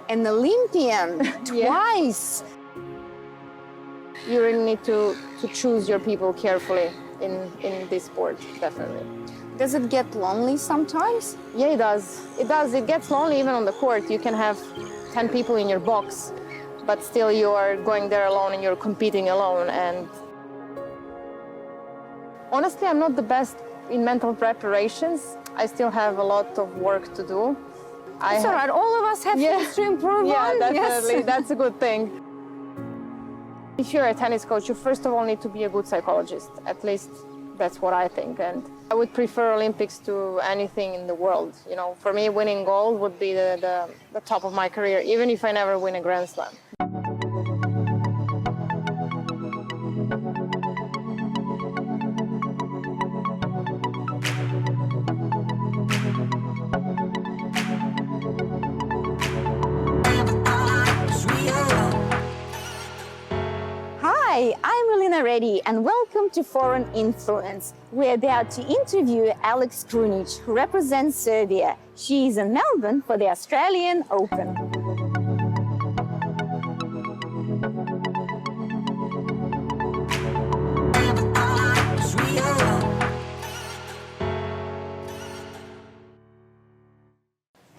an Olympian twice. You really need to choose your people carefully in this sport, definitely. Does it get lonely sometimes? Yeah, it does. It does. It gets lonely even on the court. You can have 10 people in your box, but still you are going there alone and you're competing alone. And honestly, I'm not the best in mental preparations. I still have a lot of work to do. It's all right. All of us have things to improve Yeah, on. definitely. Yes. That's a good thing. If you're a tennis coach, you first of all need to be a good psychologist. At least that's what I think. And I would prefer Olympics to anything in the world. You know, for me, winning gold would be the top of my career, even if I never win a Grand Slam. Hi, I'm Elina Reddy and welcome to Foreign Influence. We're about to interview Alex Krunic, who represents Serbia. She is in Melbourne for the Australian Open.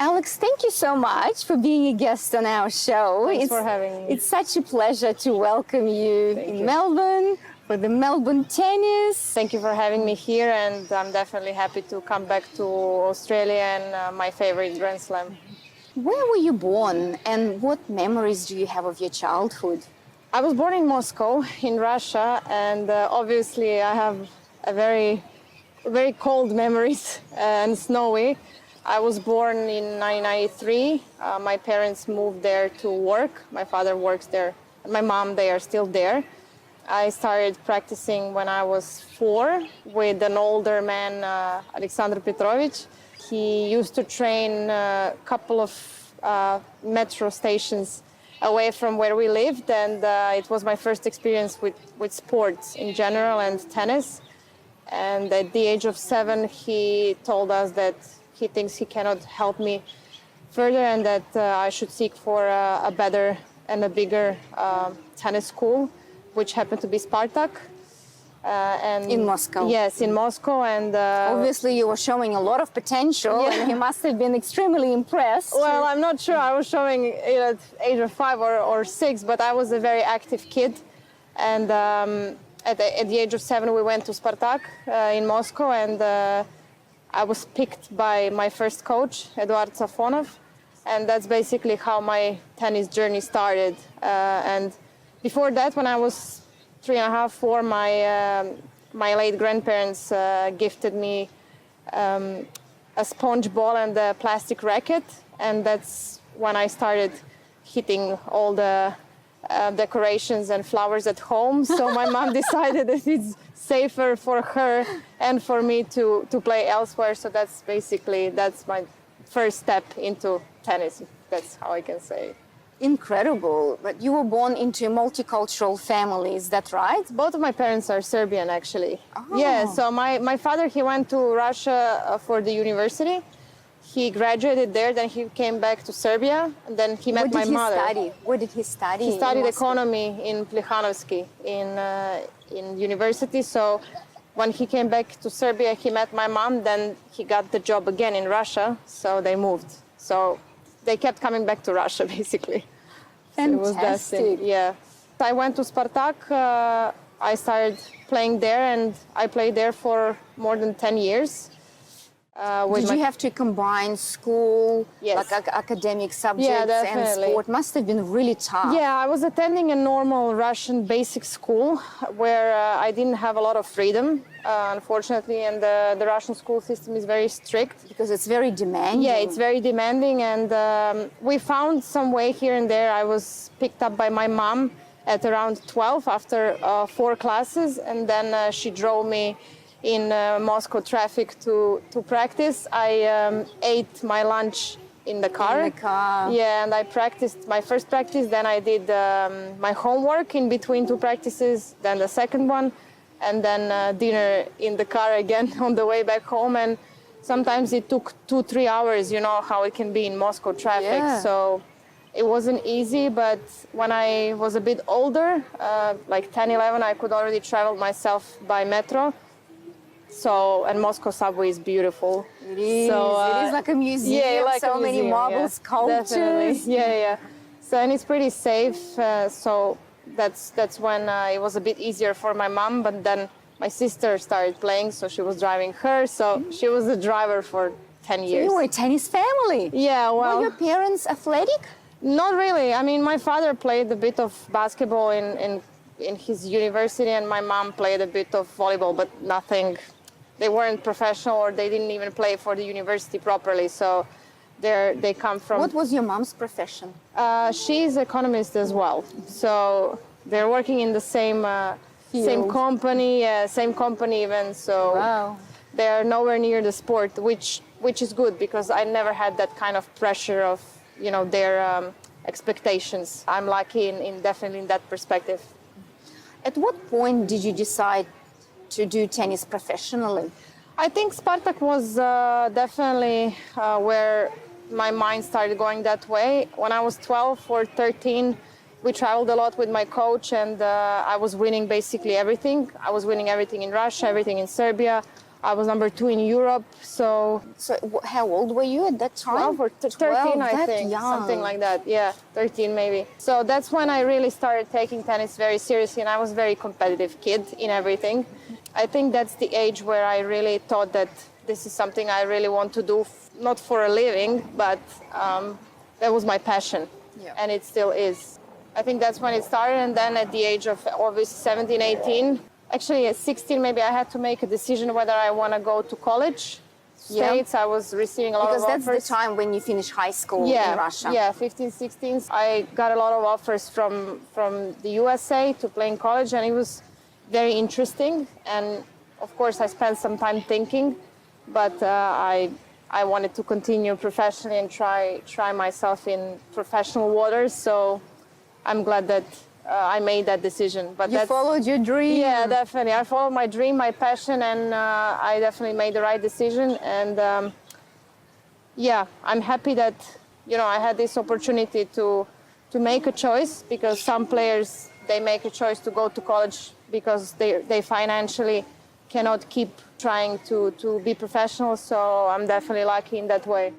Alex, thank you so much for being a guest on our show. Thanks for having me. It's such a pleasure to welcome you in Melbourne for the Melbourne tennis. Thank you for having me here, and I'm definitely happy to come back to Australia and my favorite Grand Slam. Where were you born and what memories do you have of your childhood? I was born in Moscow, in Russia, and obviously I have a very cold memories and snowy. I was born in 1993. My parents moved there to work. My father works there. My mom, they are still there. I started practicing when I was 4 with an older man, Alexander Petrovich. He used to train a couple of metro stations away from where we lived, and it was my first experience with sports in general and tennis. And at the age of 7, he told us that he thinks he cannot help me further and that I should seek for a better and a bigger tennis school, which happened to be Spartak. And in Moscow? Yes, in Moscow. And obviously you were showing a lot of potential and he must have been extremely impressed. Well, I'm not sure I was showing it at age of 5 or 6, but I was a very active kid. And at the age of 7, we went to Spartak in Moscow, and I was picked by my first coach, Eduard Safonov, and that's basically how my tennis journey started. And before that, when I was 3.5, 4, my late grandparents gifted me a sponge ball and a plastic racket, and that's when I started hitting all the decorations and flowers at home. So my mom decided that it's safer for her and for me to play elsewhere. So that's my first step into tennis. That's how I can say it. Incredible. But you were born into a multicultural family, is that right? Both of my parents are Serbian, actually. Oh. Yeah, so my father, he went to Russia for the university. He graduated there, then he came back to Serbia, and then he met my mother. Where did he study? He studied economy in Plihanovsky in university. So when he came back to Serbia, he met my mom, then he got the job again in Russia, so they moved. So they kept coming back to Russia, basically. Fantastic. So it was destined. Yeah. I went to Spartak. I started playing there, and I played there for more than 10 years. Did you have to combine school, Yes. like academic subjects and sport? Must have been really tough. Yeah, I was attending a normal Russian basic school where I didn't have a lot of freedom, unfortunately, and the Russian school system is very strict. Because it's very demanding. Yeah, it's very demanding, and we found some way here and there. I was picked up by my mom at around 12 after 4 classes, and then she drove me in Moscow traffic to practice. I ate my lunch in the car. In the car. Yeah, and I practiced my first practice. Then I did my homework in between 2 practices, then the second one, and then dinner in the car again on the way back home. And sometimes it took 2-3 hours, you know how it can be in Moscow traffic. Yeah. So It wasn't easy, but when I was a bit older, like 10, 11, I could already travel myself by metro. So, and Moscow subway is beautiful. It is. So, It is like a museum. yeah, like so a many museum, marble yeah, sculptures. definitely. Yeah. So, and it's pretty safe. So that's when it was a bit easier for my mom. But then my sister started playing, so she was driving her. So she was the driver for 10 years. You were a tennis family. Yeah, well. Were your parents athletic? Not really. I mean, my father played a bit of basketball in his university, and my mom played a bit of volleyball, but nothing. They weren't professional, or they didn't even play for the university properly. So they come from. What was your mom's profession? She's economist as well. So they're working in the same company even. So Wow. they are nowhere near the sport, which is good because I never had that kind of pressure of their expectations. I'm lucky in definitely in that perspective. At what point did you decide to do tennis professionally? I think Spartak was definitely where my mind started going that way. When I was 12 or 13, we traveled a lot with my coach, and I was winning basically everything. I was winning everything in Russia, everything in Serbia. I was number 2 in Europe. So How old were you at that time? 12 or 13, 12, I that think. young. Something like that. Yeah, 13 maybe. So that's when I really started taking tennis very seriously, and I was a very competitive kid in everything. I think that's the age where I really thought that this is something I really want to do, not for a living, but that was my passion, and it still is. I think that's when it started, and then at the age of obviously 17, 18, actually at 16 maybe I had to make a decision whether I want to go to college. States, I was receiving a lot of offers. Because that's the time when you finish high school in Russia. Yeah, 15, 16. I got a lot of offers from the USA to play in college, and it was very interesting. And of course, I spent some time thinking, but I wanted to continue professionally and try myself in professional waters. So I'm glad that I made that decision. But You followed your dream. Yeah, definitely. I followed my dream, my passion, and I definitely made the right decision. And yeah, I'm happy that I had this opportunity to make a choice, because some players, they make a choice to go to college because they financially cannot keep trying to be professional. So I'm definitely lucky in that way.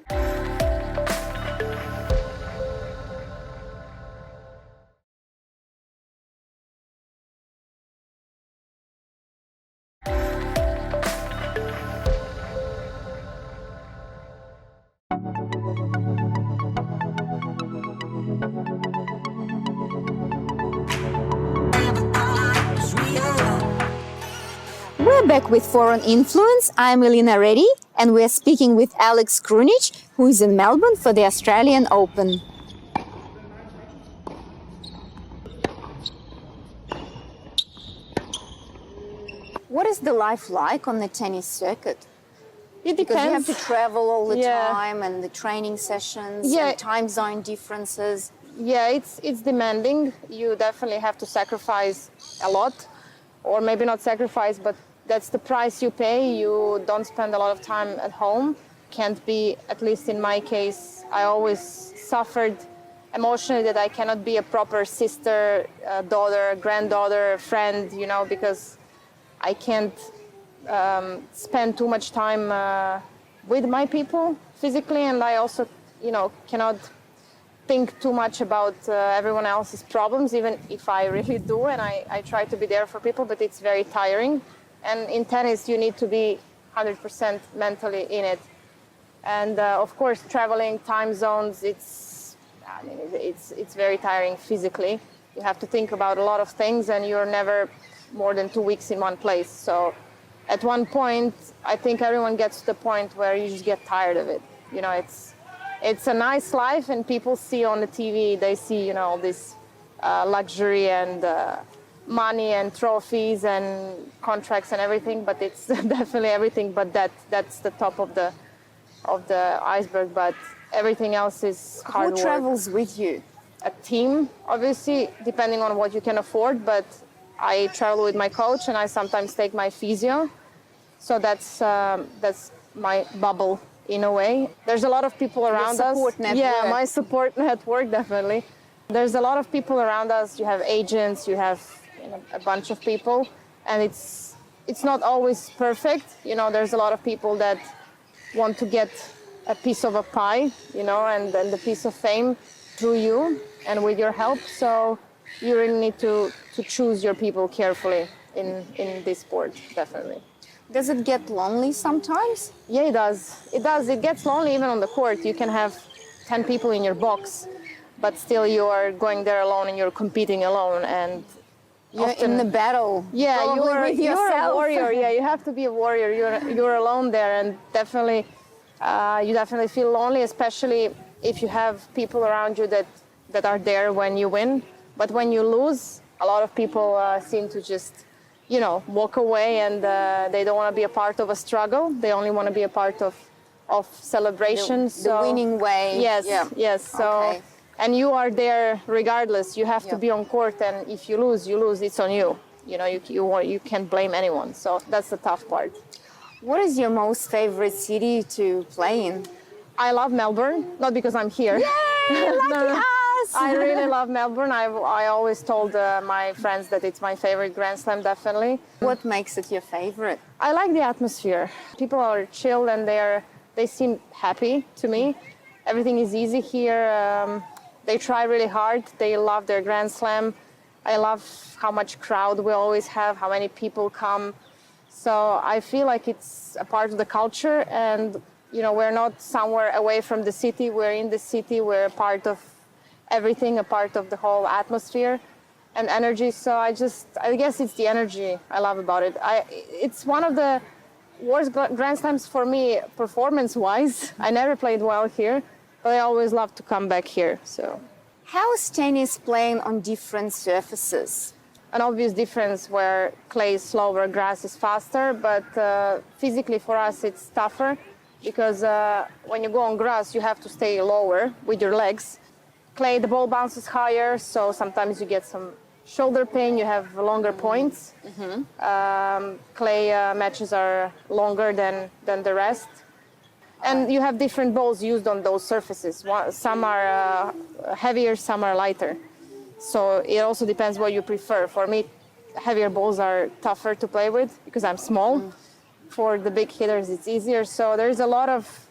We're back with Foreign Influence. I'm Elina Reddy, and we're speaking with Alex Krunic, who is in Melbourne for the Australian Open. What is the life like on the tennis circuit? It Because you have depends. to travel all the Yeah. time, and the training sessions, Yeah. and time zone differences. Yeah, it's demanding. You definitely have to sacrifice a lot, or maybe not sacrifice, but that's the price you pay. You don't spend a lot of time at home. Can't be, at least in my case, I always suffered emotionally that I cannot be a proper sister, daughter, granddaughter, friend, because I can't spend too much time with my people physically, and I also, cannot think too much about everyone else's problems, even if I really do, and I try to be there for people, but it's very tiring. And in tennis, you need to be 100% mentally in it. And of course, traveling, time zones, it's very tiring physically. You have to think about a lot of things, and you're never more than 2 weeks in one place. So at one point, I think everyone gets to the point where you just get tired of it. It's a nice life, and people see on the TV, they see, all this luxury and money and trophies and contracts and everything, but it's definitely everything but that's the top of the iceberg. But everything else is hard work. Who travels with you? A team, obviously, depending on what you can afford, but I travel with my coach, and I sometimes take my physio. So that's my bubble in a way. There's a lot of people around us. support network. Yeah, my support network, definitely. There's a lot of people around us. You have agents, you have a bunch of people, and it's not always perfect. There's a lot of people that want to get a piece of a pie, and then the piece of fame through you and with your help. So you really need to choose your people carefully in this sport, definitely. Does it get lonely sometimes? Yeah, it does. It does. It gets lonely even on the court. You can have 10 people in your box, but still you are going there alone and you're competing alone. And You're often, in the battle. yeah, probably with you're a yourself. warrior. Yeah, you have to be a warrior. You're alone there, and definitely you definitely feel lonely, especially if you have people around you that are there when you win. But when you lose, a lot of people seem to just walk away, and they don't want to be a part of a struggle. They only want to be a part of celebration. The winning way. Yes, Yeah. yes. So, Okay. and you are there regardless. You have to be on court, and if you lose, it's on you. You can't blame anyone. So that's the tough part. What is your most favorite city to play in? I love Melbourne, not because I'm here. Yay, lucky us! I really love Melbourne. I always told my friends that it's my favorite Grand Slam, definitely. What makes it your favorite? I like the atmosphere. People are chill and they seem happy to me. Everything is easy here. They try really hard. They love their Grand Slam. I love how much crowd we always have, how many people come. So I feel like it's a part of the culture, and we're not somewhere away from the city. We're in the city. We're a part of everything, a part of the whole atmosphere and energy. So I guess it's the energy I love about it. It's one of the worst Grand Slams for me, performance-wise. I never played well here, but I always love to come back here. So, How is tennis playing on different surfaces? an obvious difference where clay is slower, grass is faster, but physically for us it's tougher because when you go on grass, you have to stay lower with your legs. Clay, the ball bounces higher, so sometimes you get some shoulder pain, you have longer points. Clay matches are longer than the rest. And you have different balls used on those surfaces. Some are heavier, some are lighter. So it also depends what you prefer. For me, heavier balls are tougher to play with because I'm small. For the big hitters, it's easier. So there's a lot of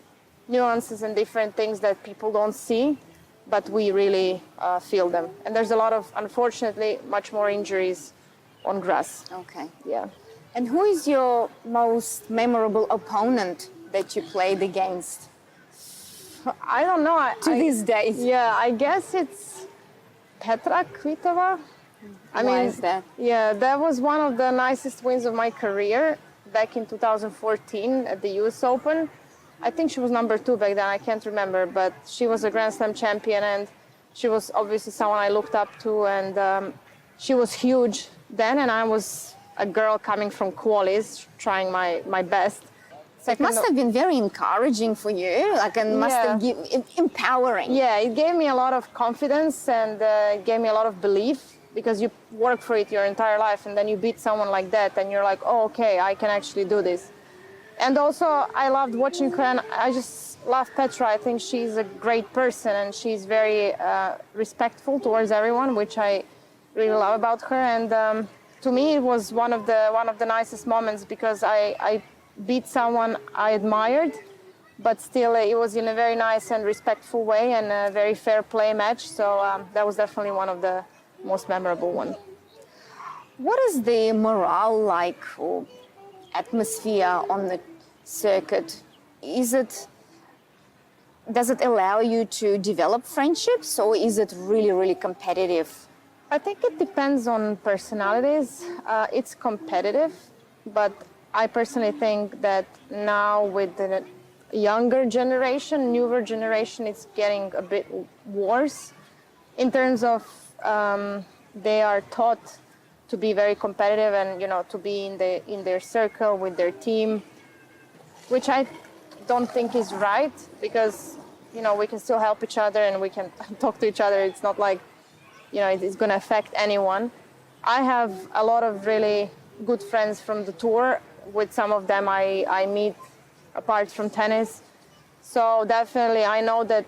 nuances and different things that people don't see, but we really feel them. And there's a lot of, unfortunately, much more injuries on grass. Okay. Yeah. And who is your most memorable opponent that you played against I don't know. to these days? Yeah, I guess it's Petra Kvitova. Why is that? Yeah, that was one of the nicest wins of my career back in 2014 at the US Open. I think she was number 2 back then, I can't remember, but she was a Grand Slam champion and she was obviously someone I looked up to, and she was huge then, and I was a girl coming from qualies, trying my best. It must have been very encouraging for you, and must have given empowering. Yeah, it gave me a lot of confidence and it gave me a lot of belief, because you work for it your entire life and then you beat someone like that and you're like, oh, okay, I can actually do this. And also, I loved watching her, and I just love Petra. I think she's a great person and she's very respectful towards everyone, which I really love about her. And to me, it was one of the nicest moments, because I beat someone I admired, but still it was in a very nice and respectful way and a very fair play match. So that was definitely one of the most memorable ones. What is the morale like, or atmosphere on the circuit? Does it allow you to develop friendships, or is it really, really competitive? I think it depends on personalities. It's competitive, but I personally think that now with the younger generation, newer generation, it's getting a bit worse in terms of they are taught to be very competitive and to be in their circle with their team, which I don't think is right, because we can still help each other and we can talk to each other. It's not like it's going to affect anyone. I have a lot of really good friends from the tour. With some of them I meet apart from tennis. So definitely, I know that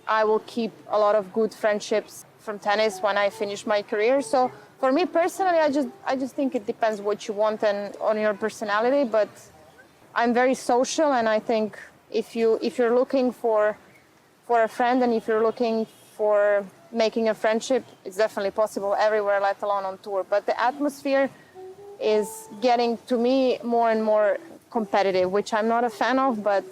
I will keep a lot of good friendships from tennis when I finish my career. So for me personally, I just think it depends what you want and on your personality. But I'm very social, and I think if you're looking for a friend and if you're looking for making a friendship, it's definitely possible everywhere, let alone on tour. But the atmosphere is getting, to me, more and more competitive, which I'm not a fan of, but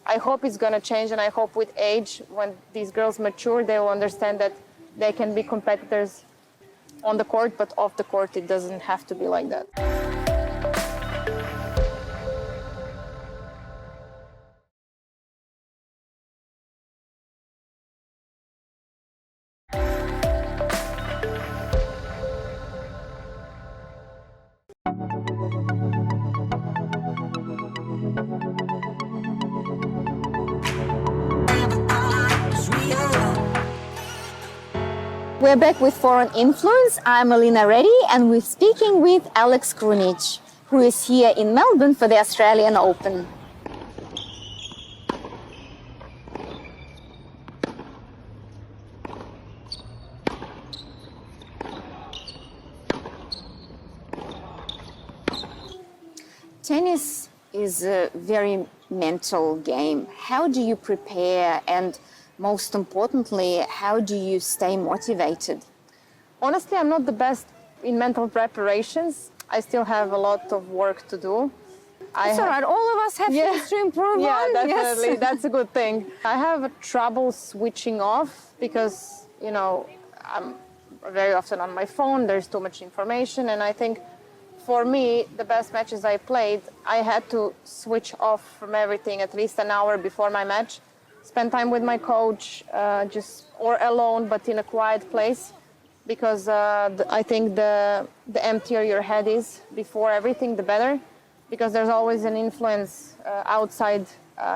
I hope it's going to change, and I hope with age, when these girls mature, they will understand that they can be competitors on the court, but off the court, it doesn't have to be like that. We're back with Foreign Influence. I'm Elina Reddy, and we're speaking with Alex Krunic, who is here in Melbourne for the Australian Open. Tennis is a very mental game. How do you prepare, and most importantly, how do you stay motivated? Honestly, I'm not the best in mental preparations. I still have a lot of work to do. It's all right. All of us have things to improve Yeah, on. definitely. Yes. That's a good thing. I have trouble switching off because, I'm very often on my phone. There's too much information. And I think for me, the best matches I played, I had to switch off from everything at least an hour before my match. Spend time with my coach, or alone, but in a quiet place. Because I think the emptier your head is before everything, the better. Because there's always an influence outside,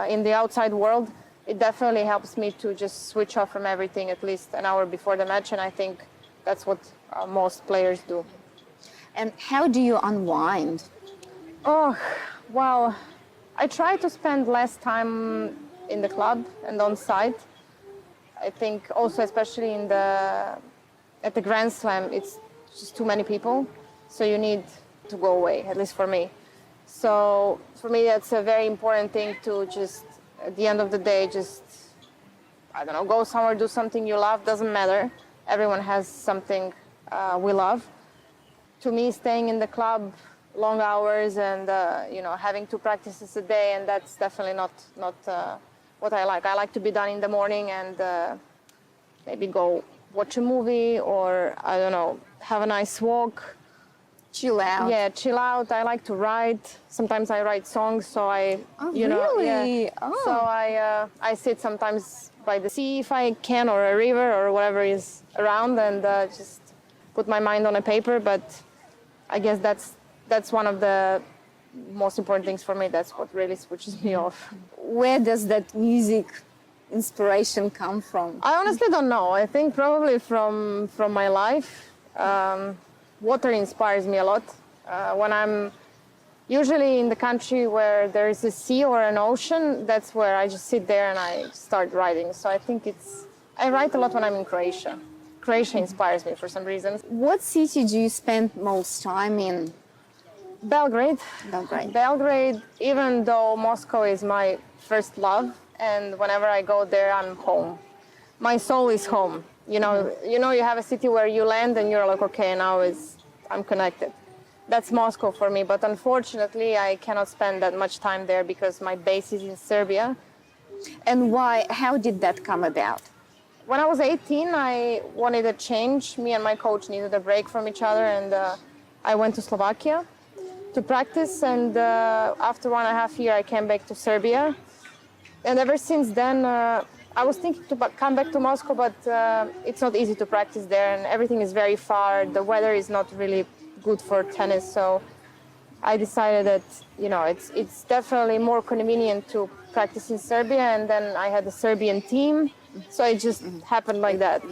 in the outside world. It definitely helps me to just switch off from everything at least an hour before the match, and I think that's what most players do. And how do you unwind? Oh, well, I try to spend less time in the club and on site. I think also, especially at the Grand Slam, it's just too many people, so you need to go away, at least for me. So for me, that's a very important thing to just, at the end of the day, just, I don't know, go somewhere, do something you love, doesn't matter. Everyone has something we love. To me, staying in the club long hours and, having 2 practices a day, and that's definitely not what I like. I like to be done in the morning and maybe go watch a movie or, I don't know, have a nice walk. Chill out. Yeah, chill out. I like to write. Sometimes I write songs, so Really? Yeah. Oh. So I sit sometimes by the sea if I can, or a river, or whatever is around, and just put my mind on a paper. But I guess that's one of the most important things for me. That's what really switches me off. Where does that music inspiration come from? I honestly don't know. I think probably from my life. Water inspires me a lot. When I'm usually in the country where there is a sea or an ocean, that's where I just sit there and I start writing. So I think I write a lot when I'm in Croatia. Croatia inspires me for some reason. What city do you spend most time in? Belgrade. Belgrade. Belgrade, even though Moscow is my first love, and whenever I go there, I'm home. My soul is home. You have a city where you land and you're like, okay, now I'm connected. That's Moscow for me, but unfortunately, I cannot spend that much time there because my base is in Serbia. And why? How did that come about? When I was 18, I wanted a change. Me and my coach needed a break from each other, and I went to Slovakia to practice, and after 1.5 years, I came back to Serbia. And ever since then, I was thinking to come back to Moscow, but it's not easy to practice there, and everything is very far. The weather is not really good for tennis, so I decided that it's definitely more convenient to practice in Serbia. And then I had a Serbian team, so it just happened like that,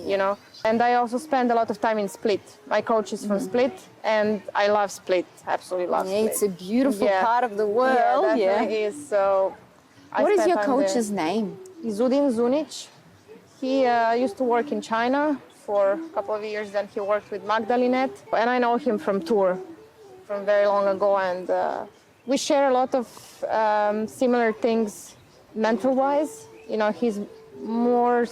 And I also spend a lot of time in Split. My coach is from Split, and I love Split. Absolutely love Split. It's a beautiful part of the world. Yeah, definitely is. So What is spent your time there. coach's name? Izudin Zunic. He used to work in China for a couple of years. Then he worked with Magdalinet. And I know him from tour from very long ago. And we share a lot of similar things mental-wise. You know, he's more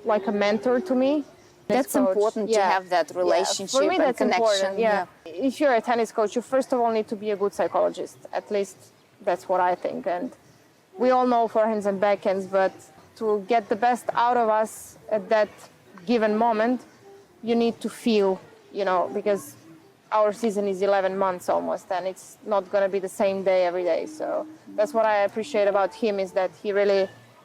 like a mentor to me. That's important to have that relationship For me, and that's connection. important. Yeah. If you're a tennis coach, you first of all need to be a good psychologist. At least that's what I think. And we all know forehands and backhands, but to get the best out of us at that given moment, you need to feel, you know, because our season is 11 months almost, and it's not going to be the same day every day. So that's what I appreciate about him, is that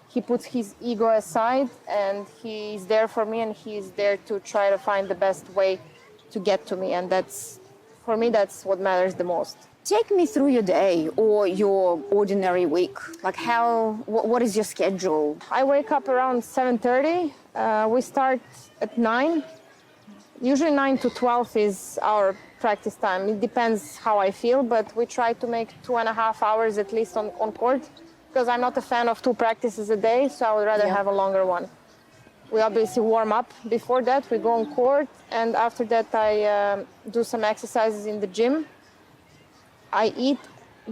he puts his ego aside and he's there for me, and he's there to try to find the best way to get to me. And that's, for me, that's what matters the most. Take me through your day or your ordinary week. Like what is your schedule? I wake up around 7:30. We start at 9. Usually 9 to 12 is our practice time. It depends how I feel, but we try to make 2.5 hours at least on court, because I'm not a fan of 2 practices a day, so I would rather have a longer one. We obviously warm up before that, we go on court, and after that I do some exercises in the gym. I eat,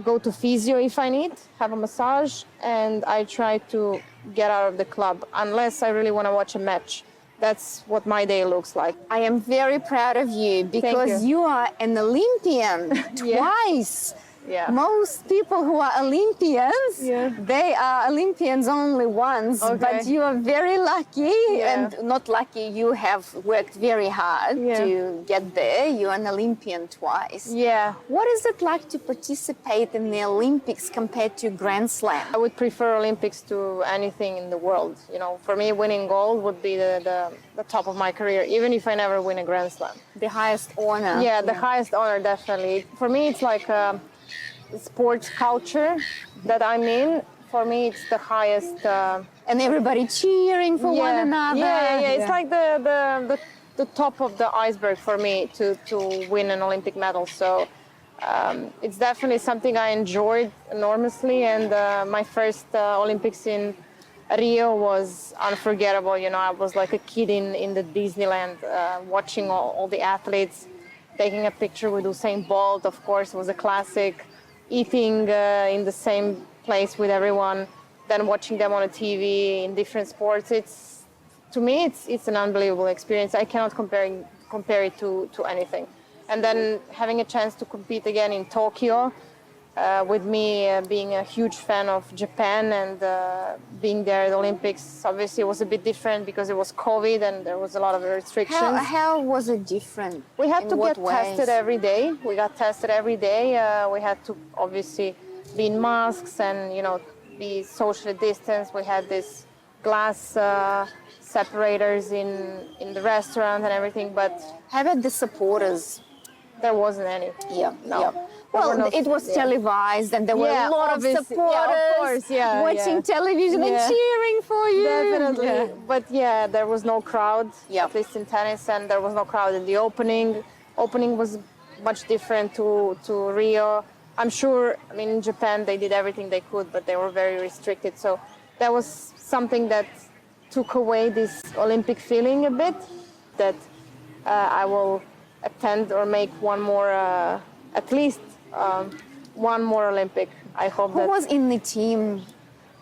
go to physio if I need, have a massage, and I try to get out of the club, unless I really want to watch a match. That's what my day looks like. I am very proud of you because you are an Olympian twice. Yeah. Most people who are Olympians, they are Olympians only once, but you are very lucky, and not lucky, you have worked very hard to get there. You're an Olympian twice. Yeah. What is it like to participate in the Olympics compared to Grand Slam? I would prefer Olympics to anything in the world. You know, for me, winning gold would be the top of my career, even if I never win a Grand Slam. The highest honor. Yeah, the highest honor, definitely. For me, it's like sports culture that I'm in. For me, it's the highest. And everybody cheering for one another. Yeah. It's like the top of the iceberg for me to win an Olympic medal. So it's definitely something I enjoyed enormously. And my first Olympics in Rio was unforgettable. You know, I was like a kid in the Disneyland, watching all the athletes, taking a picture with Usain Bolt. Of course, it was a classic. Eating in the same place with everyone, then watching them on a TV in different sports. To me, it's an unbelievable experience. I cannot compare it to anything. And then having a chance to compete again in Tokyo, with me being a huge fan of Japan and being there at the Olympics, obviously it was a bit different because it was COVID and there was a lot of restrictions. How was it different? We had to get tested every day. We got tested every day. We had to obviously be in masks and, you know, be socially distanced. We had this glass separators in the restaurant and everything, but how about the supporters? There wasn't any. No. Well, it was televised, and there were a lot of supporters watching television and cheering for you. Definitely. But there was no crowd, at least in tennis, and there was no crowd in the opening. Opening was much different to Rio. I'm sure, I mean, in Japan they did everything they could, but they were very restricted. So that was something that took away this Olympic feeling a bit, that I will attend or make one more, at least one more Olympic. I hope. Who was in the team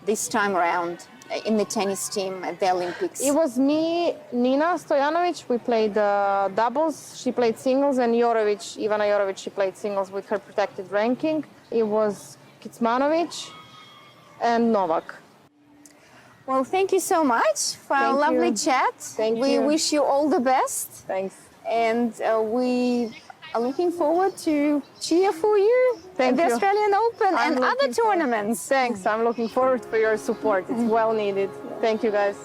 this time around, in the tennis team at the Olympics? It was me, Nina Stojanovic. We played doubles. She played singles, and Ivana Jorovic, she played singles with her protected ranking. It was Kecmanovic and Novak. Well, thank you so much for a lovely chat. We wish you all the best. Thanks. And we are looking forward to cheer for you at the Australian Open and other tournaments. Thanks. I'm looking forward for your support. It's well needed. Thank you, guys.